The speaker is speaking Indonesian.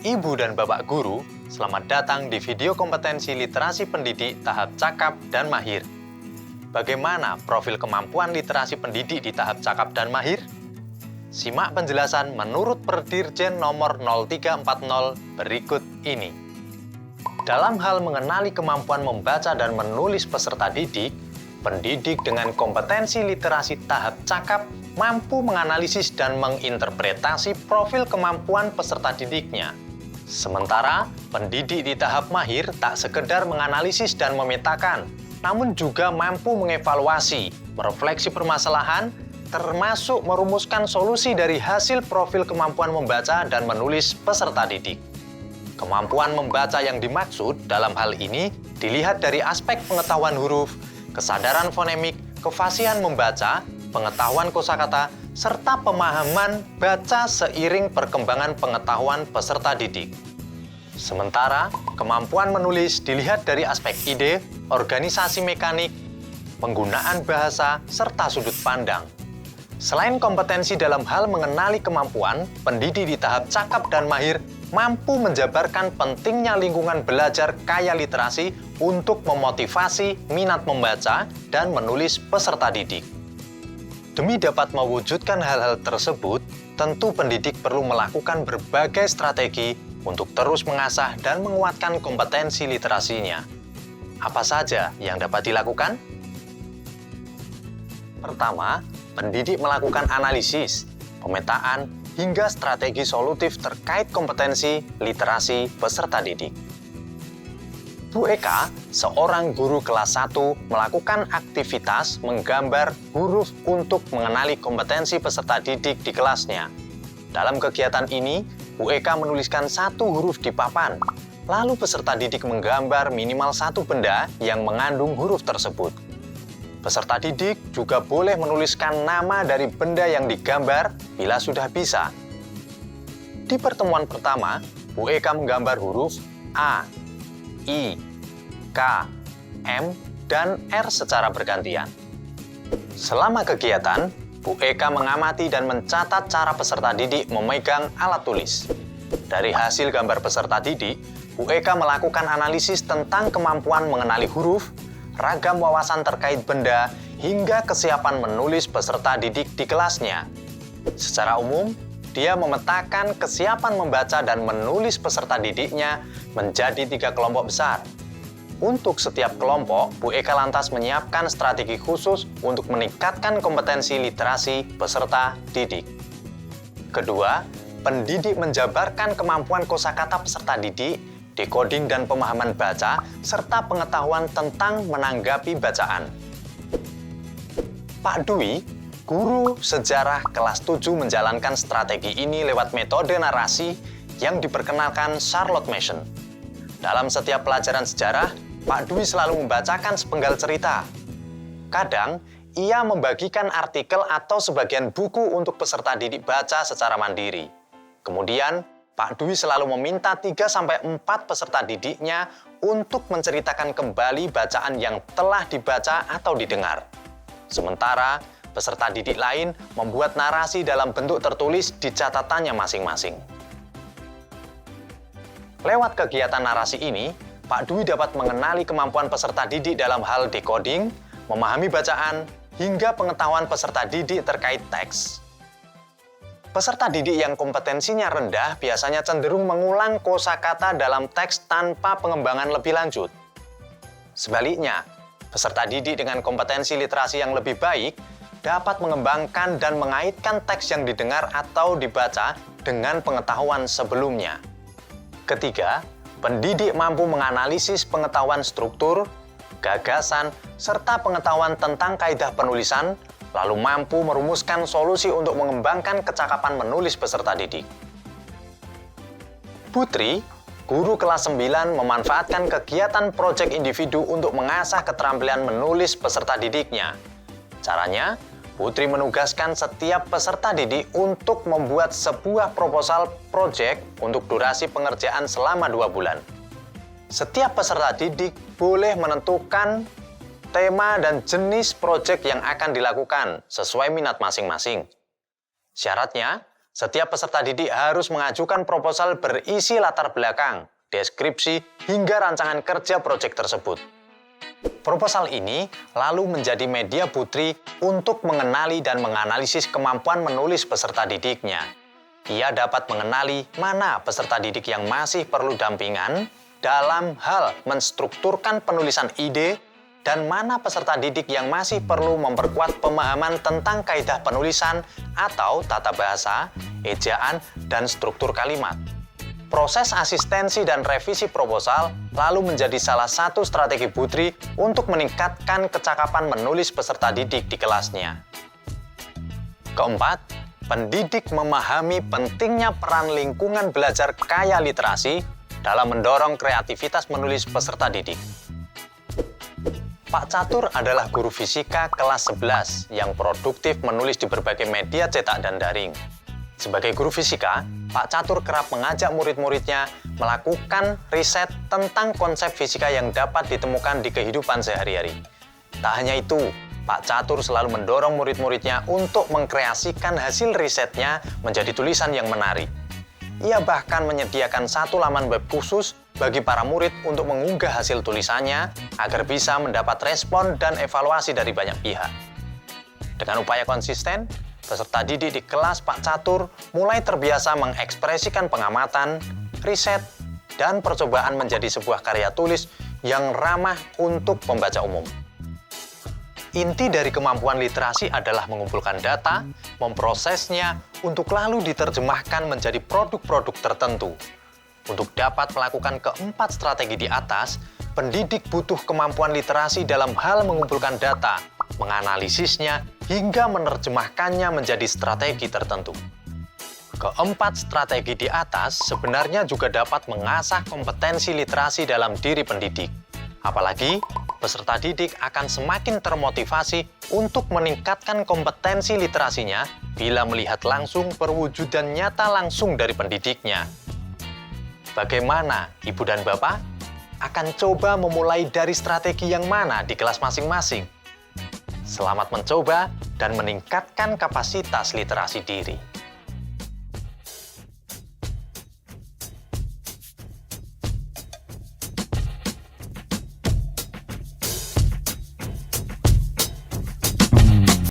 Ibu dan Bapak guru, selamat datang di video kompetensi literasi pendidik tahap cakap dan mahir. Bagaimana profil kemampuan literasi pendidik di tahap cakap dan mahir? Simak penjelasan menurut Perdirjen nomor 0340 berikut ini. Dalam hal mengenali kemampuan membaca dan menulis peserta didik, pendidik dengan kompetensi literasi tahap cakap mampu menganalisis dan menginterpretasi profil kemampuan peserta didiknya. Sementara, pendidik di tahap mahir tak sekedar menganalisis dan memetakan, namun juga mampu mengevaluasi, merefleksi permasalahan, termasuk merumuskan solusi dari hasil profil kemampuan membaca dan menulis peserta didik. Kemampuan membaca yang dimaksud dalam hal ini dilihat dari aspek pengetahuan huruf, kesadaran fonemik, kefasihan membaca, pengetahuan kosakata, serta pemahaman baca seiring perkembangan pengetahuan peserta didik. Sementara, kemampuan menulis dilihat dari aspek ide, organisasi mekanik, penggunaan bahasa, serta sudut pandang. Selain kompetensi dalam hal mengenali kemampuan, pendidik di tahap cakap dan mahir mampu menjabarkan pentingnya lingkungan belajar kaya literasi untuk memotivasi minat membaca dan menulis peserta didik. Demi dapat mewujudkan hal-hal tersebut, tentu pendidik perlu melakukan berbagai strategi untuk terus mengasah dan menguatkan kompetensi literasinya. Apa saja yang dapat dilakukan? Pertama, pendidik melakukan analisis, pemetaan, hingga strategi solutif terkait kompetensi literasi peserta didik. Bu Eka, seorang guru kelas 1, melakukan aktivitas menggambar huruf untuk mengenali kompetensi peserta didik di kelasnya. Dalam kegiatan ini, Bu Eka menuliskan satu huruf di papan, lalu peserta didik menggambar minimal satu benda yang mengandung huruf tersebut. Peserta didik juga boleh menuliskan nama dari benda yang digambar bila sudah bisa. Di pertemuan pertama, Bu Eka menggambar huruf A, I, K, M, dan R secara bergantian. Selama kegiatan, Bu Eka mengamati dan mencatat cara peserta didik memegang alat tulis. Dari hasil gambar peserta didik, Bu Eka melakukan analisis tentang kemampuan mengenali huruf, ragam wawasan terkait benda, hingga kesiapan menulis peserta didik di kelasnya. Secara umum, dia memetakan kesiapan membaca dan menulis peserta didiknya menjadi 3 kelompok besar. Untuk setiap kelompok, Bu Eka lantas menyiapkan strategi khusus untuk meningkatkan kompetensi literasi peserta didik. Kedua, pendidik menjabarkan kemampuan kosakata peserta didik, dekoding dan pemahaman baca, serta pengetahuan tentang menanggapi bacaan. Pak Dwi, guru sejarah kelas 7 menjalankan strategi ini lewat metode narasi yang diperkenalkan Charlotte Mason. Dalam setiap pelajaran sejarah, Pak Dwi selalu membacakan sepenggal cerita. Kadang, ia membagikan artikel atau sebagian buku untuk peserta didik baca secara mandiri. Kemudian, Pak Dwi selalu meminta 3-4 peserta didiknya untuk menceritakan kembali bacaan yang telah dibaca atau didengar. Sementara, peserta didik lain membuat narasi dalam bentuk tertulis di catatannya masing-masing. Lewat kegiatan narasi ini, Pak Dwi dapat mengenali kemampuan peserta didik dalam hal decoding, memahami bacaan, hingga pengetahuan peserta didik terkait teks. Peserta didik yang kompetensinya rendah biasanya cenderung mengulang kosakata dalam teks tanpa pengembangan lebih lanjut. Sebaliknya, peserta didik dengan kompetensi literasi yang lebih baik dapat mengembangkan dan mengaitkan teks yang didengar atau dibaca dengan pengetahuan sebelumnya. Ketiga, pendidik mampu menganalisis pengetahuan struktur, gagasan, serta pengetahuan tentang kaidah penulisan, lalu mampu merumuskan solusi untuk mengembangkan kecakapan menulis peserta didik. Putri, guru kelas 9 memanfaatkan kegiatan proyek individu untuk mengasah keterampilan menulis peserta didiknya. Caranya, Putri menugaskan setiap peserta didik untuk membuat sebuah proposal proyek untuk durasi pengerjaan selama 2 bulan. Setiap peserta didik boleh menentukan tema dan jenis proyek yang akan dilakukan sesuai minat masing-masing. Syaratnya, Setiap peserta didik harus mengajukan proposal berisi latar belakang, deskripsi, hingga rancangan kerja proyek tersebut. Proposal ini lalu menjadi media putri untuk mengenali dan menganalisis kemampuan menulis peserta didiknya. Ia dapat mengenali mana peserta didik yang masih perlu dampingan dalam hal menstrukturkan penulisan ide dan mana peserta didik yang masih perlu memperkuat pemahaman tentang kaidah penulisan atau tata bahasa, ejaan, dan struktur kalimat. Proses asistensi dan revisi proposal lalu menjadi salah satu strategi putri untuk meningkatkan kecakapan menulis peserta didik di kelasnya. Keempat, pendidik memahami pentingnya peran lingkungan belajar kaya literasi dalam mendorong kreativitas menulis peserta didik. Pak Catur adalah guru fisika kelas 11 yang produktif menulis di berbagai media cetak dan daring. Sebagai guru fisika, Pak Catur kerap mengajak murid-muridnya melakukan riset tentang konsep fisika yang dapat ditemukan di kehidupan sehari-hari. Tak hanya itu, Pak Catur selalu mendorong murid-muridnya untuk mengkreasikan hasil risetnya menjadi tulisan yang menarik. Ia bahkan menyediakan satu laman web khusus bagi para murid untuk mengunggah hasil tulisannya agar bisa mendapat respon dan evaluasi dari banyak pihak. Dengan upaya konsisten, peserta didik di kelas Pak Catur mulai terbiasa mengekspresikan pengamatan, riset, dan percobaan menjadi sebuah karya tulis yang ramah untuk pembaca umum. Inti dari kemampuan literasi adalah mengumpulkan data, memprosesnya, untuk lalu diterjemahkan menjadi produk-produk tertentu. Untuk dapat melakukan keempat strategi di atas, pendidik butuh kemampuan literasi dalam hal mengumpulkan data, menganalisisnya, hingga menerjemahkannya menjadi strategi tertentu. Keempat strategi di atas sebenarnya juga dapat mengasah kompetensi literasi dalam diri pendidik. Apalagi, peserta didik akan semakin termotivasi untuk meningkatkan kompetensi literasinya bila melihat langsung perwujudan nyata langsung dari pendidiknya. Bagaimana Ibu dan Bapak? Akan coba memulai dari strategi yang mana di kelas masing-masing? Selamat mencoba dan meningkatkan kapasitas literasi diri.